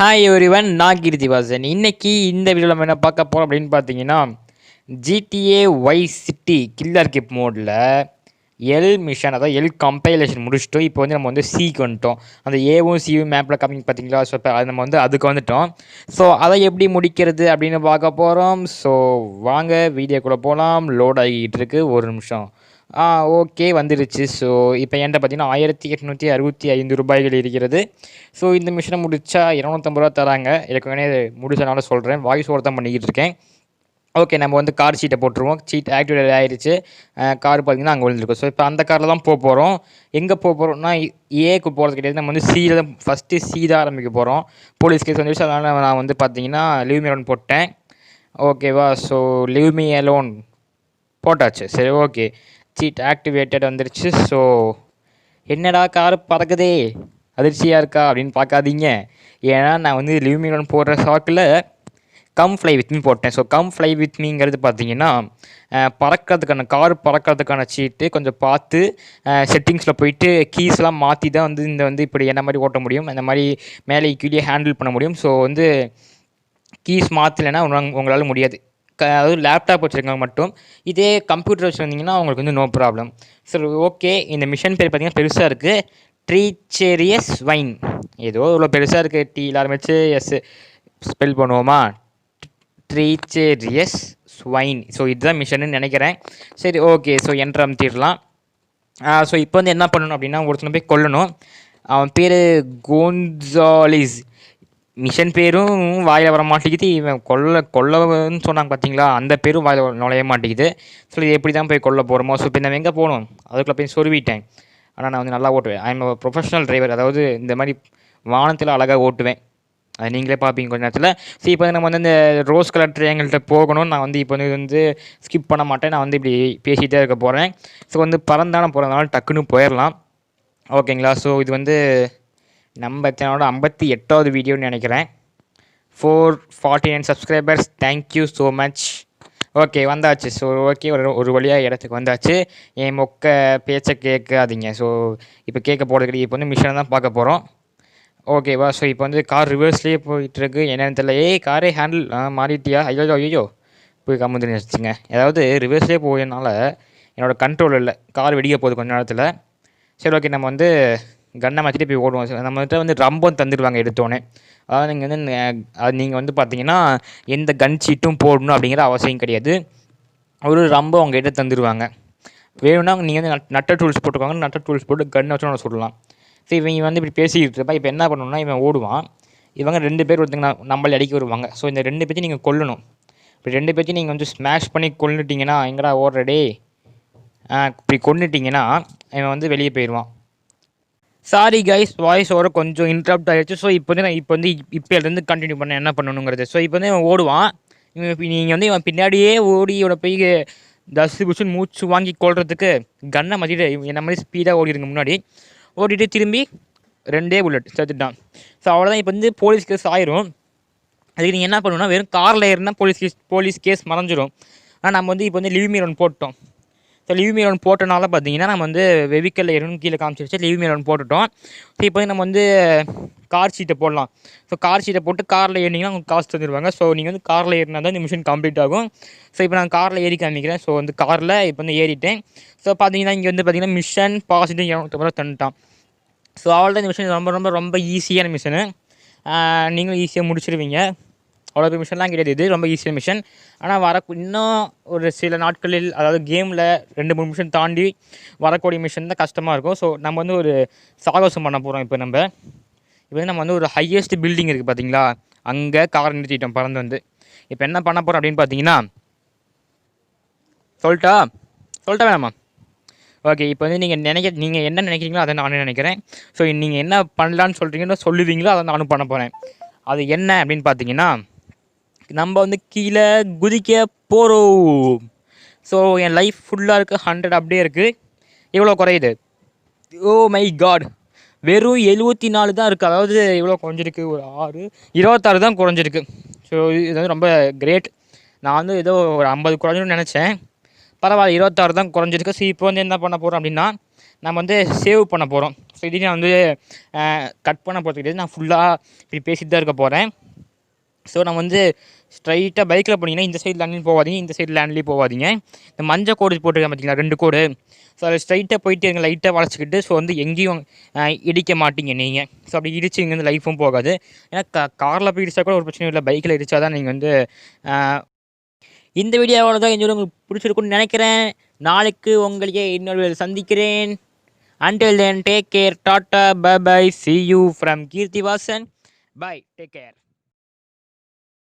Hi everyone, நான் கீர்த்தி வாசன். இன்னைக்கு இந்த வீடியோவில் நம்ம என்ன பார்க்க போகிறோம் அப்படின்னு பார்த்தீங்கன்னா, GTA சிட்டி கில்லர் கிப் மோடில் எல் மிஷன், அதாவது எல் கம்பைலேஷன் முடிச்சிட்டோம். இப்போ வந்து நம்ம வந்து சிக்கு வந்துட்டோம். அந்த ஏவும் சியும் மேப்பில் காமிங்க பார்த்தீங்களா? ஸோ இப்போ நம்ம வந்து அதுக்கு வந்துட்டோம். ஸோ அதை எப்படி முடிக்கிறது அப்படின்னு பார்க்க போகிறோம். ஸோ வாங்க வீடியோக்குள்ளே போகலாம். லோட் ஆகிட்டு இருக்கு, ஒரு நிமிஷம். ஓகே, வந்துடுச்சு. ஸோ இப்போ என்கிட்ட பார்த்தீங்கன்னா 1865 ரூபாய்கள் இருக்கிறது. ஸோ இந்த மிஷினை முடித்தா 250 ரூபா தராங்க. ஏற்கனவே முடிச்சனால சொல்கிறேன், வாய்ஸ் ஓவர் தான் பண்ணிக்கிட்டு இருக்கேன். ஓகே, நம்ம வந்து கார் சீட்டை போட்டுருவோம். சீட் ஆக்டிவேட் ஆகிடுச்சு. கார் பார்த்திங்கன்னா அங்கே விழுந்துருக்கும். ஸோ இப்போ அந்த காரில் தான் போக போகிறோம். எங்கே போக போகிறோம்னா ஏக்கு போகிறது கிடையாது, நம்ம வந்து சியில் தான் ஃபஸ்ட்டு தான் ஆரம்பிக்க போகிறோம். போலீஸ் கேஸ் வந்துடுச்சு, அதனால் நான் வந்து பார்த்தீங்கன்னா லீவ் மீ அலோன் போட்டேன். ஓகேவா? ஸோ லீவ் மீ அலோன் போட்டாச்சு. சரி, ஓகே, சீட் ஆக்டிவேட்டட் வந்துருச்சு. ஸோ என்னடா கார் பறக்குதே, அதிர்ச்சியாக இருக்கா அப்படின்னு பார்க்காதீங்க. ஏன்னா நான் வந்து லீவ் மீ அலோன் போடுற ஷாக்கில் கம் ஃப்ளை வித் மீ போட்டேன். ஸோ கம் ஃப்ளை வித் மீங்கிறது பார்த்தீங்கன்னா கார் பறக்கிறதுக்கான சீட்டு. கொஞ்சம் பார்த்து செட்டிங்ஸில் போயிட்டு கீஸ்லாம் மாற்றி தான் வந்து இந்த வந்து இப்படி என்ன மாதிரி ஓட்ட முடியும், அந்த மாதிரி மேலே கீழே ஹேண்டில் பண்ண முடியும். ஸோ வந்து கீஸ் மாற்றலைன்னா உங்களால் முடியாது. அதாவது லேப்டாப் வச்சுருக்கவங்க மட்டும். இதே கம்ப்யூட்டர் வச்சுருந்தீங்கன்னா அவங்களுக்கு வந்து நோ ப்ராப்ளம். சரி, ஓகே. இந்த மிஷன் பேர் பார்த்திங்கன்னா பெருசாக இருக்குது, ட்ரீச்செரியஸ் ஸ்வைன். ஏதோ இவ்வளோ பெருசாக இருக்குது. எல்லாரும் வச்சு எஸ் ஸ்பெல் பண்ணுவோமா? ட்ரீச்செரியஸ் ஸ்வைன். ஸோ இதுதான் மிஷன்னு நினைக்கிறேன். சரி, ஓகே. ஸோ என்ட்ரு அமுத்திடலாம். ஸோ இப்போ வந்து என்ன பண்ணணும் அப்படின்னா, ஒருத்தனை போய் கொல்லணும். அவன் பேர் கோன்சாலிஸ். மிஷன் பேரும் வாயில் வர மாட்டேங்குது. இவன் கொல்லன்னு சொன்னாங்க பார்த்தீங்களா, அந்த பேரும் வாயில் நுழைய மாட்டேங்குது. ஸோ இது எப்படி தான் போய் கொல்ல போகிறோமோ. ஸோ இப்போ நம்ம எங்கே போகணும், அதுக்குள்ளே போய் சொருவிட்டேன். ஆனால் நான் வந்து நல்லா ஓட்டுவேன். I am professional driver. அதாவது இந்த மாதிரி வானத்தில் அழகாக ஓட்டுவேன். அது நீங்களே பார்ப்பீங்க கொஞ்ச நேரத்தில். ஸோ இப்போ நம்ம வந்து இந்த ரோஸ் கலர் ட்ரையாங்கிள்கிட்ட போகணும். நான் வந்து இப்போ வந்து ஸ்கிப் பண்ண மாட்டேன். நான் வந்து இப்படி பேசிகிட்டே இருக்க போகிறேன். ஸோ வந்து பறந்தான போகிறதுனால டக்குன்னு போயிடலாம். ஓகேங்களா? ஸோ இது வந்து நம்ம சேனலோட 58வது வீடியோன்னு நினைக்கிறேன். 449 subscribers. Thank you so much. Okay, வந்தாச்சு. ஸோ ஓகே, ஒரு வழியாக இடத்துக்கு வந்தாச்சு. என் மொக்க பேச்சை கேட்காதீங்க. ஸோ இப்போ கேட்க போகிறது கிடையாது. இப்போ வந்து மிஷினை தான் பார்க்க போகிறோம். ஓகேவா? ஸோ இப்போ வந்து கார் ரிவர்ஸ்லேயே போயிட்டுருக்கு. என்னென்னு தெரியல. காரே ஹேண்டில் மாறிட்டியா? ஐயோ போய் கம்முன்னு வச்சுங்க. அதாவது ரிவர்ஸ்லேயே போயதுனால என்னோடய கண்ட்ரோல் இல்லை. கார் வெடிக்க போகுது கொஞ்ச நேரத்தில். சரி, ஓகே. நம்ம வந்து கன்னை மாற்றிட்டு போய் ஓடுவோம். நம்மகிட்ட வந்து ரம்பம் தந்துடுவாங்க எடுத்தோடனே. அதாவது நீங்கள் வந்து பார்த்தீங்கன்னா எந்த கன் சீட்டும் போடணும் அப்படிங்கிற அவசியம் கிடையாது. ஒரு ரம்பம் அவங்ககிட்ட தந்துடுவாங்க. வேணும்னா நீங்கள் வந்து நட்ட டூல்ஸ் போட்டுக்கோங்க. நட்ட டூல்ஸ் போட்டு கன்னை வச்சு நம்ம சொல்லலாம். ஸோ இவங்க வந்து இப்படி பேசிக்கிட்டு இருப்பா. இப்போ என்ன பண்ணணும்னா, இவன் ஓடுவான். இவங்க 2 பேர் ஒருத்தங்க நம்மளை அடிக்க வருவாங்க. ஸோ இந்த 2 பேர்த்தையும் நீங்கள் கொல்லணும். இப்படி 2 பேர்த்தையும் நீங்கள் வந்து ஸ்மாஷ் பண்ணி கொல்லுட்டிங்கன்னா, எங்கடா ஓடுறடே, இப்படி கொண்டுட்டிங்கன்னா இவன் வந்து வெளியே போயிடுவான். சாரி கைஸ், வாய்ஸ் ஓவர் கொஞ்சம் இன்ட்ரப்ட் ஆகிடுச்சு. ஸோ இப்போ வந்து நான் இப்போலேருந்து கண்டினியூ பண்ண என்ன பண்ணணுங்கிறது. ஸோ இப்போ வந்து இவன் ஓடுவான். நீங்கள் வந்து இவன் பின்னாடியே ஓடி இவனை போய் தசு புஷன் மூச்சு வாங்கி கொள்றதுக்கு கன்னை மாற்றிட்டு என்ன மாதிரி ஸ்பீடாக ஓடிடுங்க. முன்னாடி ஓடிட்டு திரும்பி 2 புல்லட் சேர்த்துட்டான். ஸோ அவ்வளோதான். இப்போ வந்து போலீஸ் கேஸ் ஆயிரும். அதுக்கு நீங்கள் என்ன பண்ணணும்னா, வெறும் காரில் ஏறினா போலீஸ் கேஸ் மறைஞ்சிரும். ஆனால் நம்ம வந்து இப்போ வந்து லீவ் மீ அலோன் போட்டோம். ஸோ லீவ் மீ அலோன் போட்டனால பார்த்தீங்கன்னா நம்ம வந்து வெஹிக்கிளில் ஏறணும் கீழே காமிச்சிருச்சு. லீவ் மீ அலோன் போட்டுட்டோம். ஸோ இப்போ வந்து நம்ம வந்து கார் சீட்டை போடலாம். ஸோ கார் சீட்டை போட்டு காரில் ஏறினீங்கன்னா உங்களுக்கு காசு தந்துடுவாங்க. ஸோ நீங்கள் வந்து காரில் ஏறினா தான் இந்த மிஷின் கம்ப்ளீட் ஆகும். ஸோ இப்போ நான் காரில் ஏறி காமிக்கிறேன். ஸோ வந்து காரில் இப்போ வந்து ஏறிட்டேன். ஸோ பார்த்தீங்கன்னா இங்கே வந்து பார்த்தீங்கன்னா மிஷன் பாசிட்டிவ் 250 ரூபா தந்துட்டான். ஸோ அவ்வளோதான். இந்த மிஷன் ரொம்ப ஈஸியான மிஷனு. நீங்களும் ஈஸியாக முடிச்சிடுவீங்க. அவ்வளோ பெரிய மிஷன்லாம் கிடையாது. இது ரொம்ப ஈஸியான மிஷன். ஆனால் இன்னும் ஒரு சில நாட்களில், அதாவது கேமில் 2-3 மிஷன் தாண்டி வரக்கூடிய மிஷன் தான் கஷ்டமாக இருக்கும். ஸோ நம்ம வந்து ஒரு சாகசம் பண்ண போகிறோம். இப்போ நம்ம வந்து ஒரு ஹையஸ்ட் பில்டிங் இருக்குது பார்த்தீங்களா, அங்கே கார் நிறுத்திட்டோம் பறந்து வந்து. இப்போ என்ன பண்ண போகிறோம் அப்படின்னு பார்த்தீங்கன்னா, சொல்லிட்டா வேணாமா? ஓகே, இப்போ வந்து நீங்கள் என்ன நினைக்கிறீங்களோ அதை நானும் நினைக்கிறேன். ஸோ நீங்கள் என்ன பண்ணலான்னு சொல்கிறீங்களோ சொல்லுவீங்களோ அதை நானும் பண்ண போகிறேன். அது என்ன அப்படின்னு பார்த்தீங்கன்னா, நம்ம வந்து கீழே குதிக்க போகிறோம். ஸோ என் லைஃப் ஃபுல்லாக இருக்குது, 100 அப்படியே இருக்குது. எவ்வளோ குறையுது? ஓ மை காட், வெறும் 74 தான் இருக்குது. அதாவது எவ்வளோ குறைஞ்சிருக்கு? ஒரு 26 தான் குறைஞ்சிருக்கு. ஸோ இது வந்து ரொம்ப கிரேட். நான் வந்து ஏதோ ஒரு 50 குறைஞ்சிருன்னு நினச்சேன். பரவாயில்ல, 26 தான் குறைஞ்சிருக்கு. ஸோ இப்போ வந்து என்ன பண்ண போகிறோம் அப்படின்னா, நம்ம வந்து சேவ் பண்ண போகிறோம். ஸோ இதையும் நான் வந்து கட் பண்ண போகிறது கிடையாது, நான் ஃபுல்லாக இப்படி பேசிட்டு தான் இருக்க போகிறேன். ஸோ நம்ம வந்து ஸ்ட்ரைட்டாக பைக்கில் போனீங்கன்னா இந்த சைடு லேண்ட்லேயும் போகாதீங்க, இந்த சைடு லேண்ட்லேயும் போகாதீங்க. இந்த மஞ்சள் கோடு போட்டுருக்கேன் பார்த்தீங்களா, 2 கோடு. ஸோ அதில் ஸ்ட்ரைட்டாக போயிட்டு இருங்க, லைட்டாக வளைச்சிக்கிட்டு. ஸோ வந்து எங்கேயும் இடிக்க மாட்டீங்க நீங்கள். ஸோ அப்படி இடிச்சு இங்கே வந்து லைஃபும் போகாது. ஏன்னா காரில் போய் இடிச்சா கூட ஒரு பிரச்சனையும் இல்லை, பைக்கில் இடிச்சா தான் நீங்கள் வந்து இந்த வீடியோவோட தான் என்னோட உங்களுக்கு பிடிச்சிருக்குன்னு நினைக்கிறேன். நாளைக்கு உங்களையே இன்னொரு சந்திக்கிறேன். Until then, take care. Tata, bye bye. See you from Keyrthi Vasan. Bye. Take care.